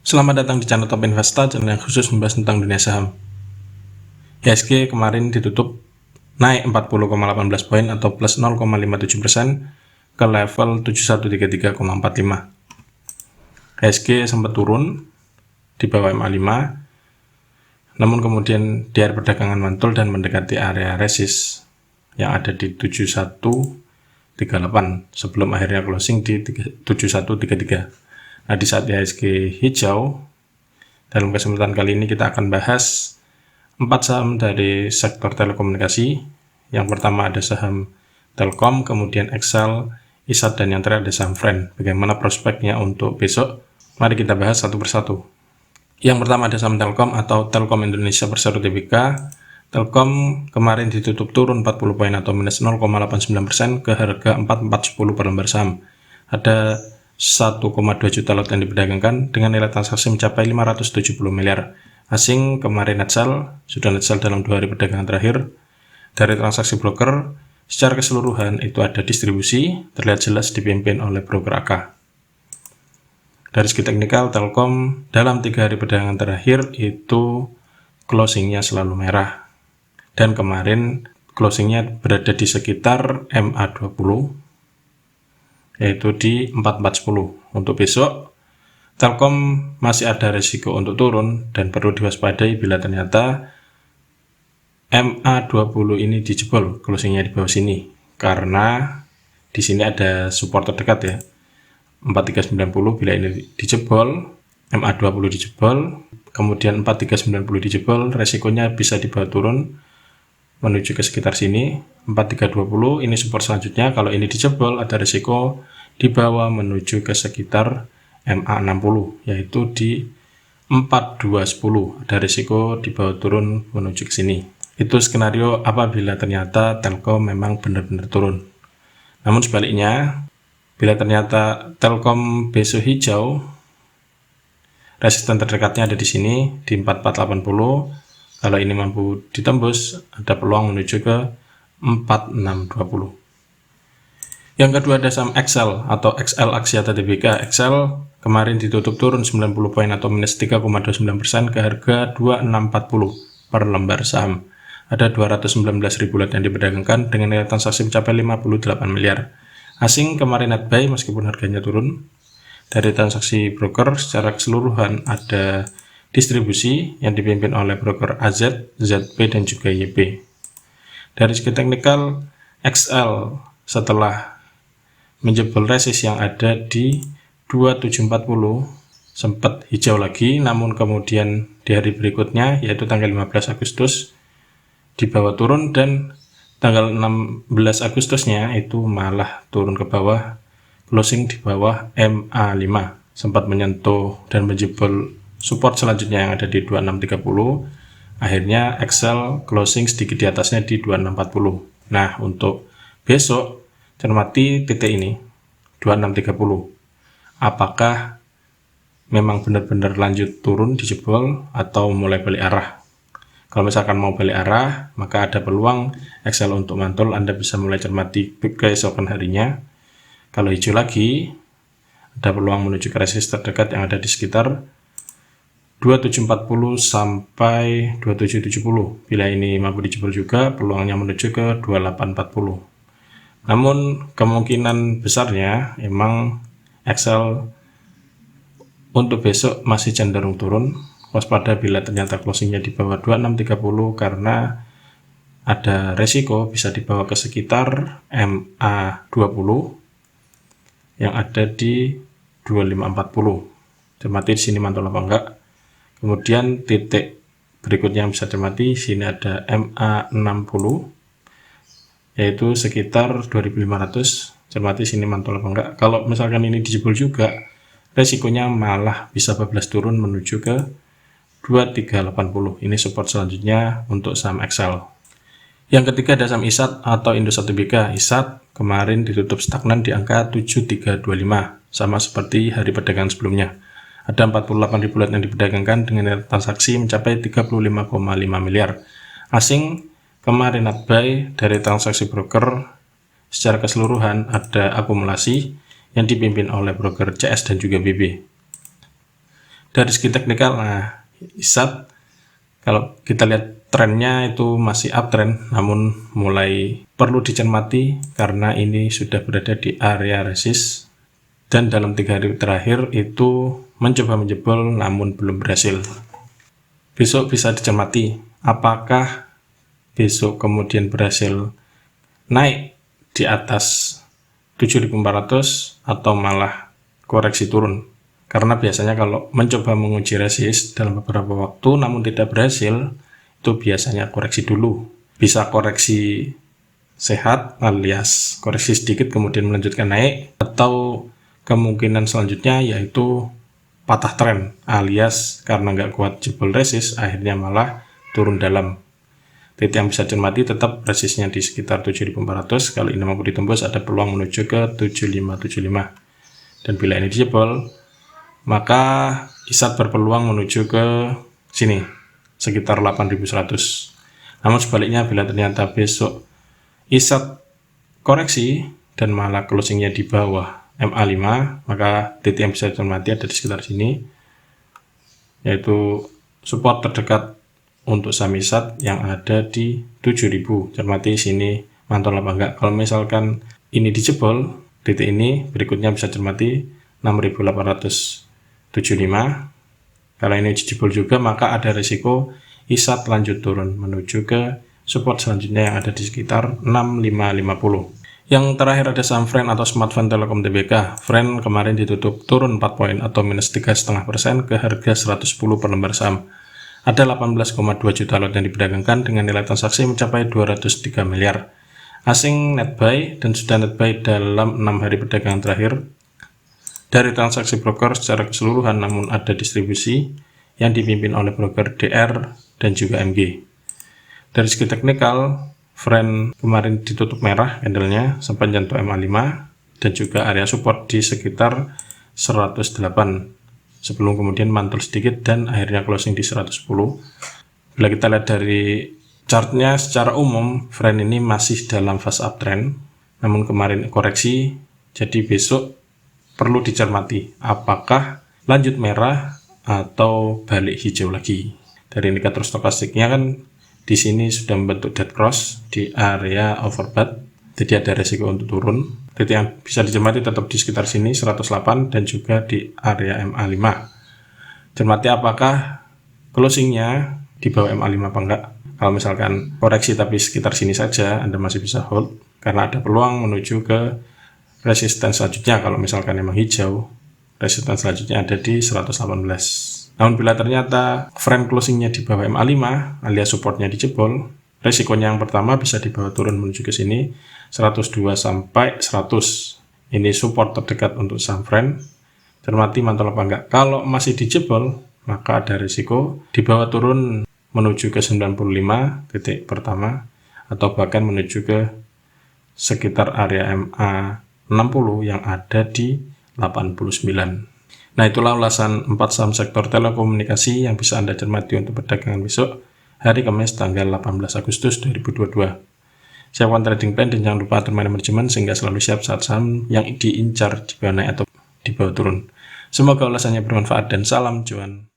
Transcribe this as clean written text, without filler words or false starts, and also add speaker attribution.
Speaker 1: Selamat datang di channel Top Investa, channel yang khusus membahas tentang dunia saham. IHSG kemarin ditutup naik 40,18 poin atau plus 0,57% ke level 7133,45. IHSG sempat turun di bawah MA5, namun kemudian di akhir perdagangan mantul dan mendekati area resist yang ada di 7138 sebelum akhirnya closing di 7133. Nah, di saat IHSG hijau, dalam kesempatan kali ini kita akan bahas 4 saham dari sektor telekomunikasi. Yang pertama ada saham Telkom, kemudian Excel, ISAT, dan yang terakhir ada saham Friend. Bagaimana prospeknya untuk besok? Mari kita bahas satu persatu. Yang pertama ada saham Telkom atau Telkom Indonesia Persero Tbk. Telkom kemarin ditutup turun 40 poin atau minus 0,89% ke harga 4410 per lembar saham. Ada 1,2 juta lot yang diperdagangkan dengan nilai transaksi mencapai 570 miliar. Asing kemarin net sell, sudah net sell dalam 2 hari perdagangan terakhir. Dari transaksi broker, secara keseluruhan itu ada distribusi, terlihat jelas dipimpin oleh broker AK. Dari segi teknikal, Telkom dalam 3 hari perdagangan terakhir itu closingnya selalu merah. Dan kemarin closingnya berada di sekitar MA20, yaitu di 4410. Untuk besok, Telkom masih ada risiko untuk turun dan perlu diwaspadai bila ternyata MA20 ini dijebol closingnya di bawah sini, karena di sini ada support terdekat ya, 4390. Bila ini dijebol, MA20 dijebol, kemudian 4390 dijebol, resikonya bisa dibawa turun menuju ke sekitar sini. 4320 ini support selanjutnya. Kalau ini dijebol, ada risiko dibawa menuju ke sekitar MA60, yaitu di 4210. Ada risiko dibawa turun menuju ke sini. Itu skenario apabila ternyata Telkom memang benar-benar turun. Namun sebaliknya, bila ternyata Telkom besok hijau, resisten terdekatnya ada di sini di 4480. Kalau ini mampu ditembus, ada peluang menuju ke 4620. Yang kedua ada saham Excel atau XL Axiata Tbk. Excel kemarin ditutup turun 90 poin atau minus 3,29% ke harga 2640 per lembar saham. Ada 219.000 lot yang diperdagangkan dengan nilai transaksi mencapai 58 miliar. Asing kemarin net buy meskipun harganya turun. Dari transaksi broker secara keseluruhan ada distribusi yang dipimpin oleh broker AZ, ZP, dan juga YP. Dari segi teknikal, XL setelah menjebol resist yang ada di 2740 sempat hijau lagi, namun kemudian di hari berikutnya yaitu tanggal 15 Agustus dibawa turun, dan tanggal 16 Agustusnya itu malah turun ke bawah, closing di bawah MA5, sempat menyentuh dan menjebol support selanjutnya yang ada di 2630. Akhirnya Excel closing sedikit di atasnya di 2640. Nah, untuk besok cermati titik ini 2630. Apakah memang benar-benar lanjut turun dijebol atau mulai balik arah? Kalau misalkan mau balik arah, maka ada peluang Excel untuk mantul. Anda bisa mulai cermati keesokan harinya. Kalau hijau lagi, ada peluang menuju ke resist terdekat yang ada di sekitar 2740 sampai 2770. Bila ini mampu dijebol juga, peluangnya menuju ke 2840. Namun kemungkinan besarnya emang Excel untuk besok masih cenderung turun. Waspada bila ternyata closingnya di bawah 2630, karena ada resiko bisa dibawa ke sekitar MA20 yang ada di 2540. Cermati di sini mantul apa enggak. Kemudian titik berikutnya yang bisa cermati, sini ada MA60 yaitu sekitar 2500. Cermati sini mantul apa enggak. Kalau misalkan ini dijebol juga, resikonya malah bisa bablas turun menuju ke 2380. Ini support selanjutnya untuk saham Excel. Yang ketiga ada saham ISAT atau Indosat Tbk. ISAT kemarin ditutup stagnan di angka 7325, sama seperti hari perdagangan sebelumnya. Ada 48.000 lot yang diperdagangkan dengan nilai transaksi mencapai 35,5 miliar. Asing kemarin net buy. Dari transaksi broker secara keseluruhan ada akumulasi yang dipimpin oleh broker CS dan juga BB. Dari segi teknikal, nah ISAT kalau kita lihat trennya itu masih uptrend, namun mulai perlu dicermati karena ini sudah berada di area resist dan dalam 3 hari terakhir itu mencoba menjebol namun belum berhasil. Besok bisa dicermati apakah besok kemudian berhasil naik di atas 7.400 atau malah koreksi turun. Karena biasanya kalau mencoba menguji resist dalam beberapa waktu namun tidak berhasil, itu biasanya koreksi dulu. Bisa koreksi sehat alias koreksi sedikit kemudian melanjutkan naik, atau kemungkinan selanjutnya yaitu patah tren alias karena nggak kuat jebol resist akhirnya malah turun dalam. Titik yang bisa cermati tetap resistnya di sekitar 7.400. Kalau ini mampu ditembus ada peluang menuju ke 7575, dan bila ini dijebol maka ISAT berpeluang menuju ke sini sekitar 8.100. Namun sebaliknya bila ternyata besok ISAT koreksi dan malah closingnya di bawah MA5, maka titik yang bisa dicermati ada di sekitar sini, yaitu support terdekat untuk saham ISAT yang ada di 7.000. Cermati sini mantul apa enggak. Kalau misalkan ini dijebol, titik ini berikutnya bisa cermati 6.875. Kalau ini dijebol juga maka ada risiko ISAT lanjut turun menuju ke support selanjutnya yang ada di sekitar 6550. Yang terakhir ada saham Friend atau Smartfren Telekom Tbk. Friend kemarin ditutup turun 4 poin atau minus 3,5% ke harga 110 per lembar saham. Ada 18,2 juta lot yang diperdagangkan dengan nilai transaksi mencapai 203 miliar. Asing net buy dan sudah net buy dalam 6 hari perdagangan terakhir. Dari transaksi broker secara keseluruhan, namun ada distribusi yang dipimpin oleh broker DR dan juga MG. Dari segi teknikal, Friend kemarin ditutup merah candlenya sampai nyentuh MA5 dan juga area support di sekitar 108 sebelum kemudian mantul sedikit dan akhirnya closing di 110. Bila kita lihat dari chartnya secara umum, Friend ini masih dalam fase uptrend, namun kemarin koreksi, jadi besok perlu dicermati apakah lanjut merah atau balik hijau lagi. Dari indikator stokastiknya kan di sini sudah membentuk dead cross di area overbought, jadi ada resiko untuk turun. Titik yang bisa dicermati tetap di sekitar sini 108 dan juga di area MA5. Cermati apakah closingnya di bawah MA5 apa enggak. Kalau misalkan koreksi tapi sekitar sini saja, Anda masih bisa hold karena ada peluang menuju ke resistance selanjutnya. Kalau misalkan memang hijau, resistance selanjutnya ada di 118. Namun bila ternyata Friend closingnya di bawah MA5 alias supportnya dijebol, resikonya yang pertama bisa dibawa turun menuju ke sini 102 sampai 100. Ini support terdekat untuk saham Friend. Cermati mantul apa enggak. Kalau masih dijebol, maka ada risiko dibawa turun menuju ke 95 titik pertama atau bahkan menuju ke sekitar area MA60 yang ada di 89. Nah, itulah ulasan 4 saham sektor telekomunikasi yang bisa Anda cermati untuk perdagangan besok hari Kamis tanggal 18 Agustus 2022. Siapkan trading plan dan jangan lupa atur manajemen sehingga selalu siap saat saham yang diincar di bawah naik atau di bawah turun. Semoga ulasannya bermanfaat dan salam cuan.